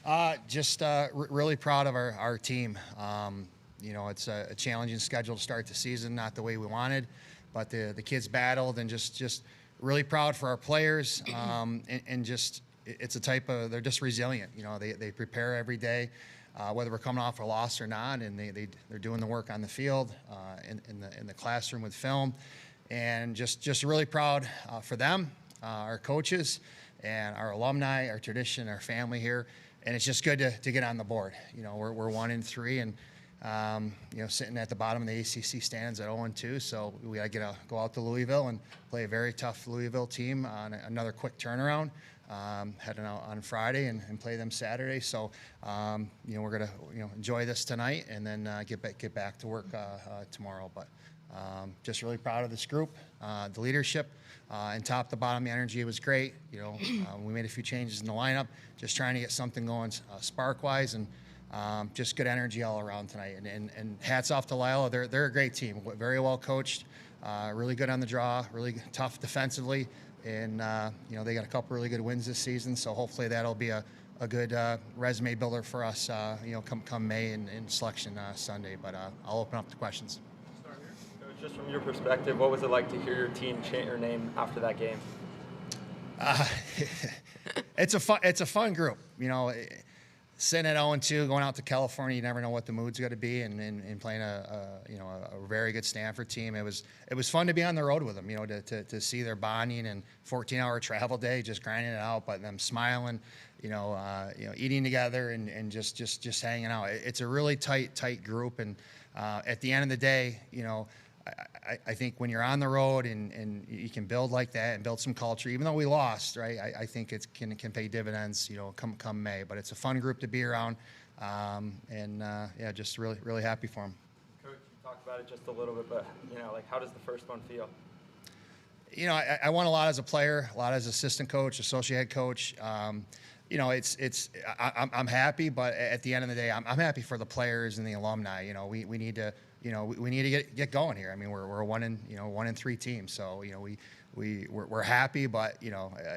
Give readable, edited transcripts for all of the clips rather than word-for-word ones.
Really proud of our team. It's a challenging schedule to start the season, not the way we wanted, but the kids battled, and just really proud for our players. And just it's a type of, they're just resilient. They prepare every day, whether we're coming off a loss or not, and they're doing the work on the field, in the classroom with film, and just really proud for them, our coaches, and our alumni, our tradition, our family here. And it's just good to get on the board. We're 1-3, and sitting at the bottom of the ACC stands at 0-2. So we got to go out to Louisville and play a very tough Louisville team on another quick turnaround. Heading out on Friday and play them Saturday. So we're gonna enjoy this tonight, and then get back to work tomorrow. But just really proud of this group, the leadership. And top to bottom, the energy was great. We made a few changes in the lineup, just trying to get something going spark-wise, and just good energy all around tonight. And hats off to Loyola. They're a great team, very well coached, really good on the draw, really tough defensively, and they got a couple really good wins this season. So hopefully that'll be a good resume builder for us, come May and selection Sunday. But I'll open up to questions. Just from your perspective, what was it like to hear your team chant your name after that game? It's a fun group. Sitting at 0-2, going out to California, you never know what the mood's going to be, and playing a very good Stanford team. It was fun to be on the road with them. To see their bonding and 14-hour travel day, just grinding it out, but them smiling, eating together and just hanging out. It's a really tight group, and at the end of the day, I think when you're on the road and you can build like that and build some culture, even though we lost, right? I think it can pay dividends, come May. But it's a fun group to be around, just really happy for them. Coach, you talked about it just a little bit, but how does the first one feel? I won a lot as a player, a lot as assistant coach, associate head coach. I'm happy, but at the end of the day, I'm happy for the players and the alumni. We need to. We need to get going here. I mean, we're a 1-3 team, so we're happy, but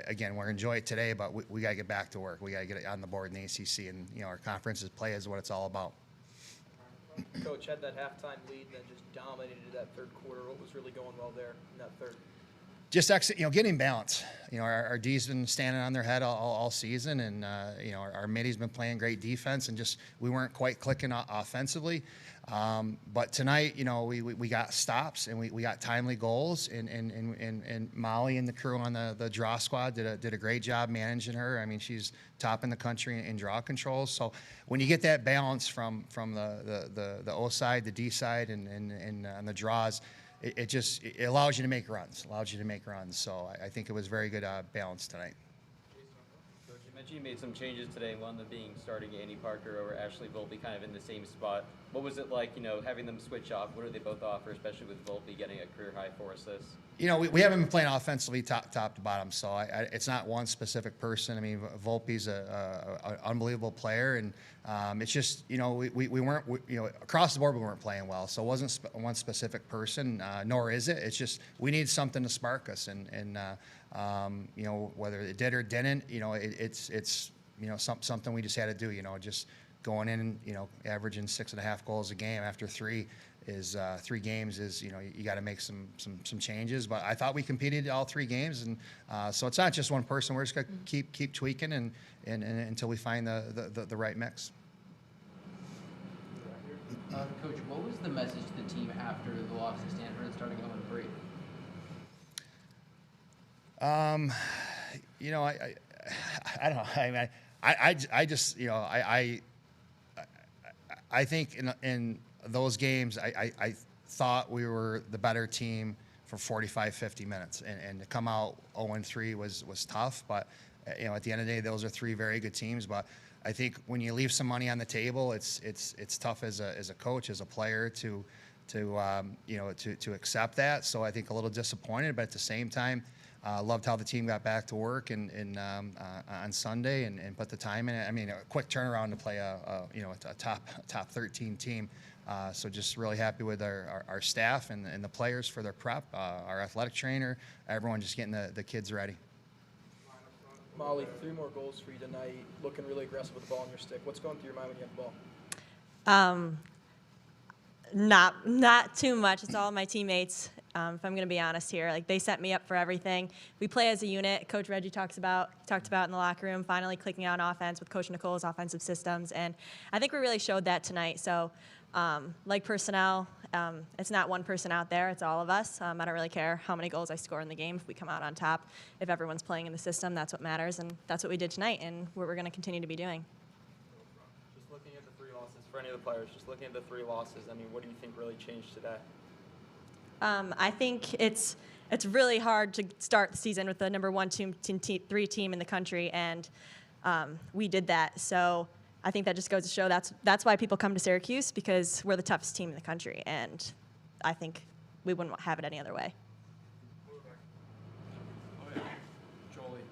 again, we're enjoy it today, but we got to get back to work. We got to get it on the board in the ACC, and our conference's play is what it's all about. Coach had that halftime lead, then just dominated that third quarter. What was really going well there in that third? Just getting balance. Our D's been standing on their head all season, and our middy's been playing great defense, and just we weren't quite clicking offensively. But tonight, we got stops, and we got timely goals, and Molly and the crew on the draw squad did a great job managing her. I mean, she's top in the country in draw controls. So when you get that balance from the O side, the D side, and on the draws, it allows you to make runs. So I think it was very good balance tonight. Coach, you mentioned you made some changes today, one of them being starting Annie Parker over Ashley Volpe kind of in the same spot. What was it like, having them switch off? What do they both offer, especially with Volpe getting a career high 4 assists? We haven't been playing offensively top to bottom, so it's not one specific person. I mean, Volpe's an unbelievable player, and it's just, we weren't, across the board we weren't playing well, so it wasn't one specific person, nor is it. It's just we need something to spark us, and whether it did or didn't, it's something we just had to do, just going in, averaging 6.5 goals a game after 3 games is, you got to make some changes. But I thought we competed all 3 games, and so it's not just one person. We're just going to keep tweaking and until we find the right mix. Coach, what was the message to the team after the loss to Stanford and starting 0-3? I don't know. I mean, I just, I think in those games, I thought we were the better team for 45, 50 minutes, and to come out 0-3 was tough. But at the end of the day, those are 3 very good teams. But I think when you leave some money on the table, it's tough as a coach, as a player to accept that. So I think a little disappointed, but at the same time, loved how the team got back to work and on Sunday and put the time in it. I mean, a quick turnaround to play a top 13 team. So just really happy with our staff and the players for their prep, our athletic trainer, everyone just getting the kids ready. Molly, 3 more goals for you tonight, looking really aggressive with the ball on your stick. What's going through your mind when you have the ball? Not too much. It's all my teammates. If I'm going to be honest here, like they set me up for everything. We play as a unit. Coach Regy talked about in the locker room, finally clicking out on offense with Coach Nicole's offensive systems, and I think we really showed that tonight. So, like personnel, it's not one person out there; it's all of us. I don't really care how many goals I score in the game if we come out on top. If everyone's playing in the system, that's what matters, and that's what we did tonight, and what we're going to continue to be doing. Just looking at the 3 losses for any of the players, just looking at the 3 losses, I mean, what do you think really changed today? I think it's really hard to start the season with the number 1, 2, 3 team in the country, and we did that. So I think that just goes to show that's why people come to Syracuse, because we're the toughest team in the country, and I think we wouldn't have it any other way. Oh, yeah. Jolie,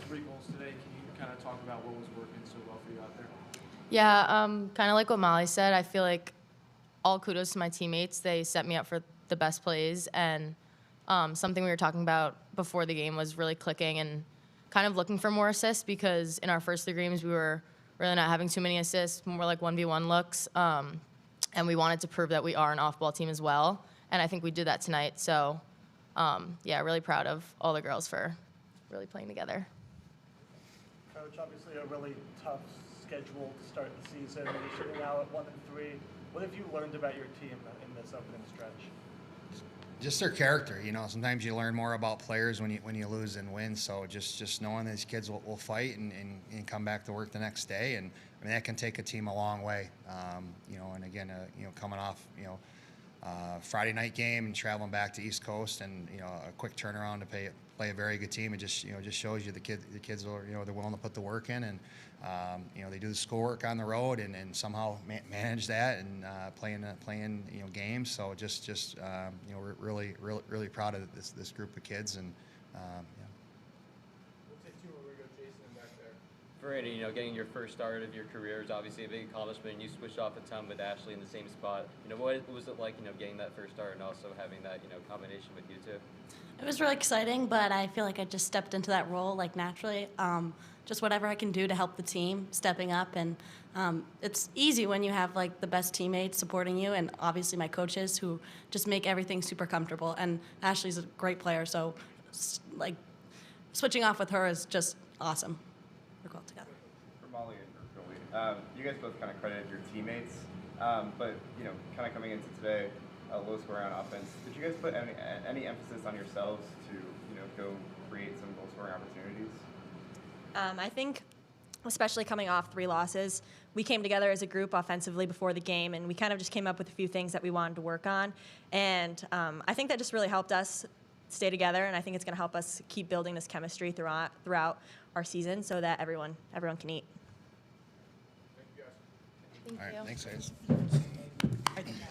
3 goals today. Can you kind of talk about what was working so well for you out there? Yeah, kind of like what Molly said. I feel like all kudos to my teammates. They set me up for the best plays, and something we were talking about before the game was really clicking and kind of looking for more assists, because in our first 3 games we were really not having too many assists, more like 1v1 looks, and we wanted to prove that we are an off-ball team as well, and I think we did that tonight. So, yeah, really proud of all the girls for really playing together. Coach, obviously a really tough schedule to start the season. You're sitting now at 1-3. What have you learned about your team in this opening stretch? Just their character, sometimes you learn more about players when you lose than win. So just knowing these kids will fight and come back to work the next day, and I mean that can take a team a long way. And again, coming off Friday night game and traveling back to East Coast, and a quick turnaround to play a very good team. It just shows you the kids are they're willing to put the work in, and they do the schoolwork on the road and somehow manage that and playing games. So we're really proud of this group of kids, and For Randy, getting your first start of your career is obviously a big accomplishment, and you switched off a ton with Ashley in the same spot. What was it like, getting that first start and also having that, combination with you two? It was really exciting, but I feel like I just stepped into that role naturally. Just whatever I can do to help the team, stepping up, and it's easy when you have the best teammates supporting you, and obviously my coaches who just make everything super comfortable. And Ashley's a great player, so switching off with her is just awesome. We're all together. For Molly and for Jolie, you guys both kind of credited your teammates, but kind of coming into today, a low score on offense. Did you guys put any emphasis on yourselves to go create some goal scoring opportunities? I think, especially coming off 3 losses, we came together as a group offensively before the game, and we kind of just came up with a few things that we wanted to work on. And I think that just really helped us stay together, and I think it's going to help us keep building this chemistry throughout our season, so that everyone can eat. Thank you. all right, thanks guys.